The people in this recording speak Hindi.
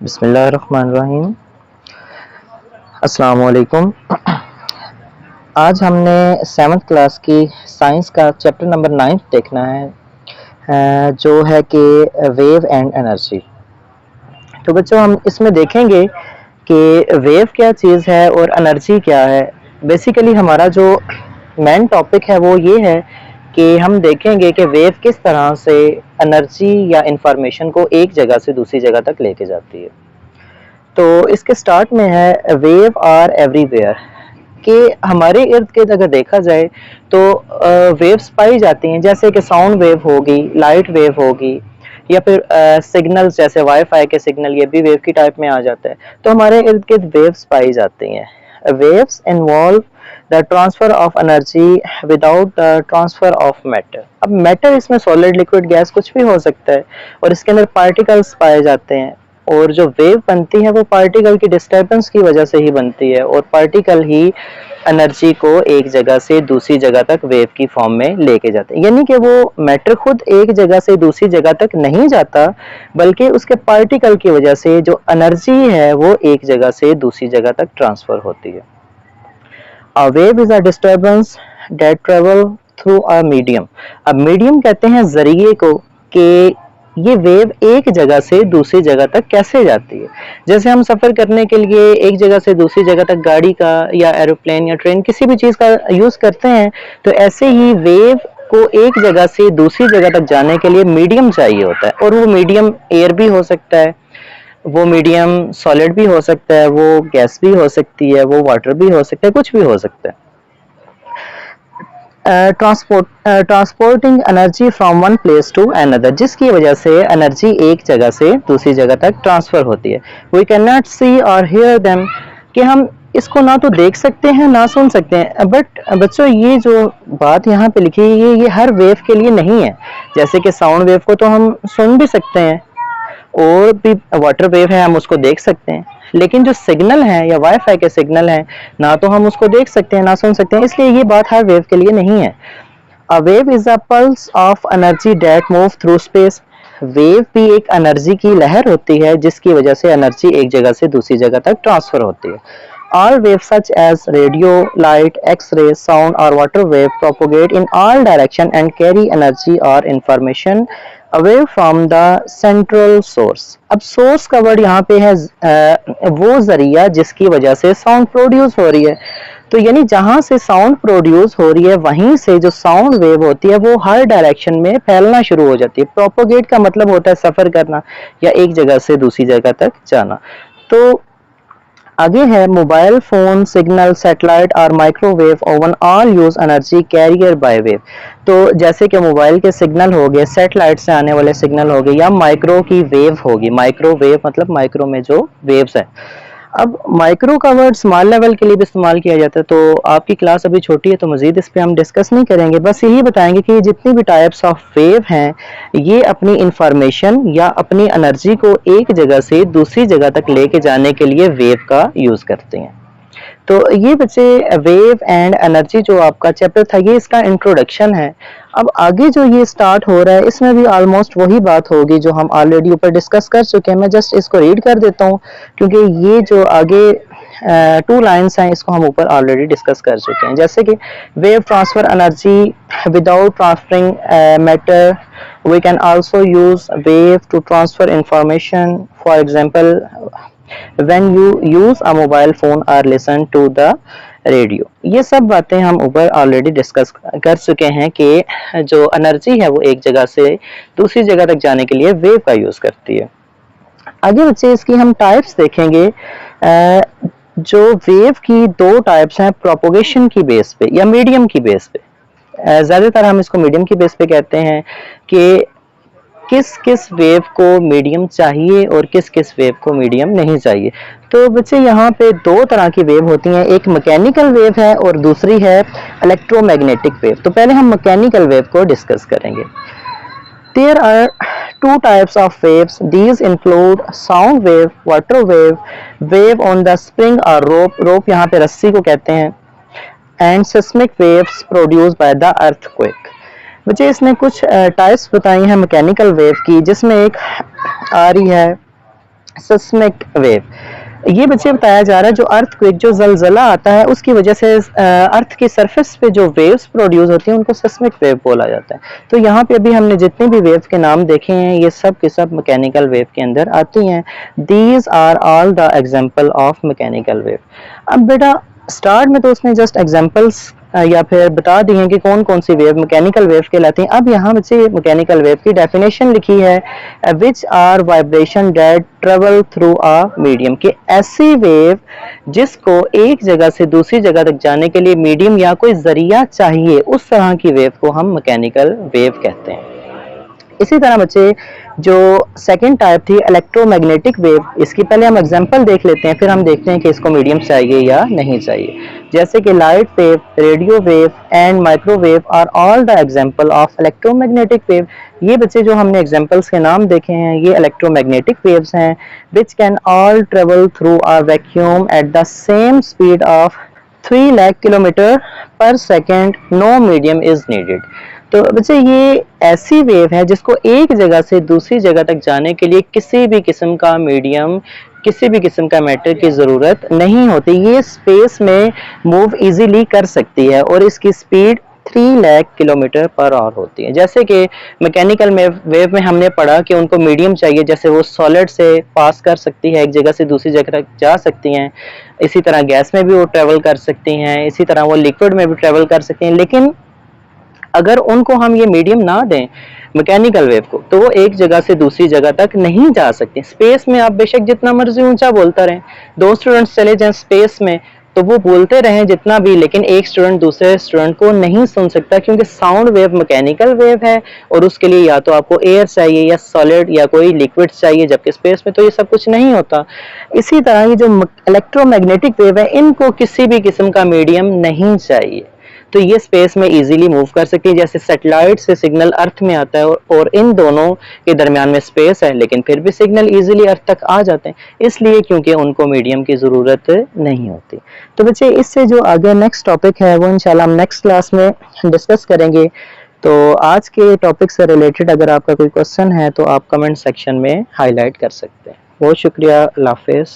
बिस्मिल्लाहिर्रहमानिर्रहीम। अस्सलाम वालेकुम। आज हमने 7th क्लास की साइंस का चैप्टर नंबर 9 देखना है, जो है कि वेव एंड एनर्जी। तो बच्चों, हम इसमें देखेंगे कि वेव क्या चीज़ है और एनर्जी क्या है। बेसिकली हमारा जो मेन टॉपिक है वो ये है कि हम देखेंगे कि वेव किस तरह से एनर्जी या इंफॉर्मेशन को एक जगह से दूसरी जगह तक लेके जाती है। तो इसके स्टार्ट में है वेव आर एवरीवेयर, कि हमारे इर्द गिर्द अगर देखा जाए तो वेव्स पाई जाती हैं, जैसे कि साउंड वेव होगी, लाइट वेव होगी, या फिर सिग्नल्स जैसे वाईफाई के सिग्नल, ये भी वेव की टाइप में आ जाता है। तो हमारे इर्द गिर्द वेव्स पाई जाती हैं। Waves involve the transfer of energy without the transfer of matter. अब मैटर इसमें सॉलिड, लिक्विड, गैस कुछ भी हो सकता है, और इसके अंदर पार्टिकल्स पाए जाते हैं। और जो वेव बनती है वो पार्टिकल की डिस्टर्बेंस की वजह से ही बनती है, और पार्टिकल ही एनर्जी को एक जगह से दूसरी जगह तक वेव की फॉर्म में लेके जाते हैं। यानी कि वो मैटर खुद एक जगह से दूसरी जगह तक नहीं जाता, बल्कि उसके पार्टिकल की वजह से जो एनर्जी है वो एक जगह से दूसरी जगह तक ट्रांसफर होती है। A wave is a disturbance that travel through a medium. अब मीडियम कहते हैं जरिए को, कि ये वेव एक जगह से दूसरी जगह तक कैसे जाती है। जैसे हम सफ़र करने के लिए एक जगह से दूसरी जगह तक गाड़ी का या एरोप्लेन या ट्रेन किसी भी चीज़ का यूज़ करते हैं, तो ऐसे ही वेव को एक जगह से दूसरी जगह तक जाने के लिए मीडियम चाहिए होता है। और वो मीडियम एयर भी हो सकता है, वो मीडियम सॉलिड भी हो सकता है, वो गैस भी हो सकती है, वो वाटर भी हो सकता है, कुछ भी हो सकता है। Transporting energy from one place to another, जिसकी वजह से एनर्जी एक जगह से दूसरी जगह तक ट्रांसफर होती है। वी कैन नॉट सी और हियर देम, कि हम इसको ना तो देख सकते हैं ना सुन सकते हैं। बट बच्चों, ये जो बात यहाँ पे लिखी है ये हर वेव के लिए नहीं है। जैसे कि साउंड वेव को तो हम सुन भी सकते हैं, और भी वाटर वेव है हम उसको देख सकते हैं, लेकिन जो सिग्नल है या वाईफाई के सिग्नल हैं, ना तो हम उसको देख सकते हैं ना सुन सकते हैं, इसलिए ये बात हर वेव के लिए नहीं है। A wave is a pulse of energy that move through space. Wave भी एक एनर्जी की लहर होती है जिसकी वजह से एनर्जी एक जगह से दूसरी जगह तक ट्रांसफर होती है। All waves such as radio, light, X-ray, sound or water wave propagate in all direction and carry energy or information away from the central source. अब source का वर्ड यहाँ पे है वो जरिया जिसकी वजह से साउंड प्रोड्यूस हो रही है। तो यानी जहाँ से साउंड प्रोड्यूस हो रही है वहीं से जो साउंड वेव होती है वो हर डायरेक्शन में फैलना शुरू हो जाती है। प्रोपोगेट का मतलब होता है सफ़र करना या एक जगह से दूसरी जगह तक जाना। तो आगे है मोबाइल फोन, सिग्नल, सैटेलाइट और microwave oven all use energy carrier by wave. तो जैसे कि मोबाइल के सिग्नल हो गए, सैटेलाइट से आने वाले सिग्नल हो गए, या माइक्रो की वेव होगी। माइक्रोवेव मतलब माइक्रो में जो वेव्स है। अब माइक्रो का वर्ड स्मॉल लेवल के लिए भी इस्तेमाल किया जाता है। तो आपकी क्लास अभी छोटी है तो मजीद इस पे हम डिस्कस नहीं करेंगे, बस यही बताएंगे कि जितनी भी टाइप्स ऑफ वेव हैं ये अपनी इंफॉर्मेशन या अपनी एनर्जी को एक जगह से दूसरी जगह तक लेके जाने के लिए वेव का यूज़ करते हैं। तो ये बच्चे वेव एंड एनर्जी जो आपका चैप्टर था ये इसका इंट्रोडक्शन है। अब आगे जो ये स्टार्ट हो रहा है इसमें भी ऑलमोस्ट वही बात होगी जो हम ऑलरेडी ऊपर डिस्कस कर चुके हैं। मैं जस्ट इसको रीड कर देता हूँ, क्योंकि ये जो आगे 2 लाइन्स हैं इसको हम ऊपर ऑलरेडी डिस्कस कर चुके हैं। जैसे कि wave transfer energy without transferring matter. We can also use wave to transfer information, for example when you use a mobile phone or listen to the radio. ये सब बातें हम ऊपर ऑलरेडी डिस्कस कर चुके हैं कि जो एनर्जी है वो एक जगह से दूसरी जगह तक जाने के लिए वेव का यूज़ करती है। आगे बच्चे इसकी हम टाइप्स देखेंगे। जो वेव की 2 टाइप्स हैं, प्रोपोगेशन की बेस पे या मीडियम की बेस पे। ज़्यादातर हम इसको मीडियम की बेस पे कहते हैं कि किस किस वेव को मीडियम चाहिए और किस किस वेव को मीडियम नहीं चाहिए। तो बच्चे यहाँ पे 2 तरह की वेव होती हैं, एक मैकेनिकल वेव है और दूसरी है इलेक्ट्रोमैग्नेटिक वेव। तो पहले हम मैकेनिकल वेव को डिस्कस करेंगे। There are 2 types of waves. These include sound wave, water wave, wave on the spring or rope, rope यहाँ पे रस्सी को कहते हैं, and seismic waves produced by the earthquake। बच्चे इसने कुछ टाइप्स बताई हैं मैकेनिकल वेव की, जिसमें एक आ रही है सिस्मिक वेव। ये बच्चे बताया जा रहा है जो अर्थक्वेक, जो ज़लज़ला आता है उसकी वजह से अर्थ की सरफेस पे जो वेव्स प्रोड्यूस होती हैं उनको सिस्मिक वेव बोला जाता है। तो यहाँ पे अभी हमने जितने भी वेव के नाम देखे हैं ये सब के सब मैकेनिकल वेव के अंदर आती हैं। These are all the example of mechanical wave. अब बेटा स्टार्ट में तो उसने जस्ट एग्जांपल्स या फिर बता दी हैं कि कौन कौन सी वेव मैकेनिकल वेव कहलाती हैं। अब यहाँ बच्चे मैकेनिकल वेव की डेफिनेशन लिखी है, which are vibration that travel through a medium, कि ऐसी वेव जिसको एक जगह से दूसरी जगह तक जाने के लिए मीडियम या कोई जरिया चाहिए, उस तरह की वेव को हम मैकेनिकल वेव कहते हैं। इसी तरह बच्चे जो सेकंड टाइप थी इलेक्ट्रोमैग्नेटिक वेव, इसकी पहले हम एग्जांपल देख लेते हैं फिर हम देखते हैं कि इसको मीडियम चाहिए या नहीं चाहिए। जैसे कि light wave, radio wave and microwave are all the example of electromagnetic wave. ये बच्चे जो हमने एग्जांपल्स के नाम देखे हैं ये इलेक्ट्रोमैग्नेटिक वेव्स हैं, which can all travel through a vacuum at the same speed of 3 lakh kilometre पर second, no medium is needed. तो बच्चे ये ऐसी वेव है जिसको एक जगह से दूसरी जगह तक जाने के लिए किसी भी किस्म का मीडियम, किसी भी किस्म का मैटर की ज़रूरत नहीं होती। ये स्पेस में मूव इजीली कर सकती है और इसकी speed 3 lakh kilometre per hour होती है। जैसे कि मैकेनिकल वेव में हमने पढ़ा कि उनको मीडियम चाहिए, जैसे वो सॉलिड से पास कर सकती है, एक जगह से दूसरी जगह तक जा सकती हैं। इसी तरह गैस में भी वो ट्रेवल कर सकती हैं, इसी तरह वो लिक्विड में भी ट्रेवल कर सकती हैं। लेकिन अगर उनको हम ये मीडियम ना दें मैकेनिकल वेव को, तो वो एक जगह से दूसरी जगह तक नहीं जा सकती। स्पेस में आप बेशक जितना मर्जी ऊंचा बोलता रहें, दो स्टूडेंट्स चले जाएं स्पेस में तो वो बोलते रहें जितना भी, लेकिन एक स्टूडेंट दूसरे स्टूडेंट को नहीं सुन सकता, क्योंकि साउंड वेव मैकेनिकल वेव है और उसके लिए या तो आपको एयर चाहिए या सॉलिड या कोई लिक्विड चाहिए, जबकि स्पेस में तो ये सब कुछ नहीं होता। इसी तरह ये जो इलेक्ट्रोमैग्नेटिक वेव है इनको किसी भी किस्म का मीडियम नहीं चाहिए, तो ये स्पेस में इजीली मूव कर सकती है। जैसे सैटेलाइट से सिग्नल अर्थ में आता है और इन दोनों के दरमियान में स्पेस है, लेकिन फिर भी सिग्नल इजीली अर्थ तक आ जाते हैं, इसलिए क्योंकि उनको मीडियम की ज़रूरत नहीं होती। तो बच्चे इससे जो आगे नेक्स्ट टॉपिक है वो इंशाल्लाह हम नेक्स्ट क्लास में डिस्कस करेंगे। तो आज के टॉपिक से रिलेटेड अगर आपका कोई क्वेश्चन है तो आप कमेंट सेक्शन में हाईलाइट कर सकते हैं। बहुत शुक्रिया, अल्लाह हाफिज़।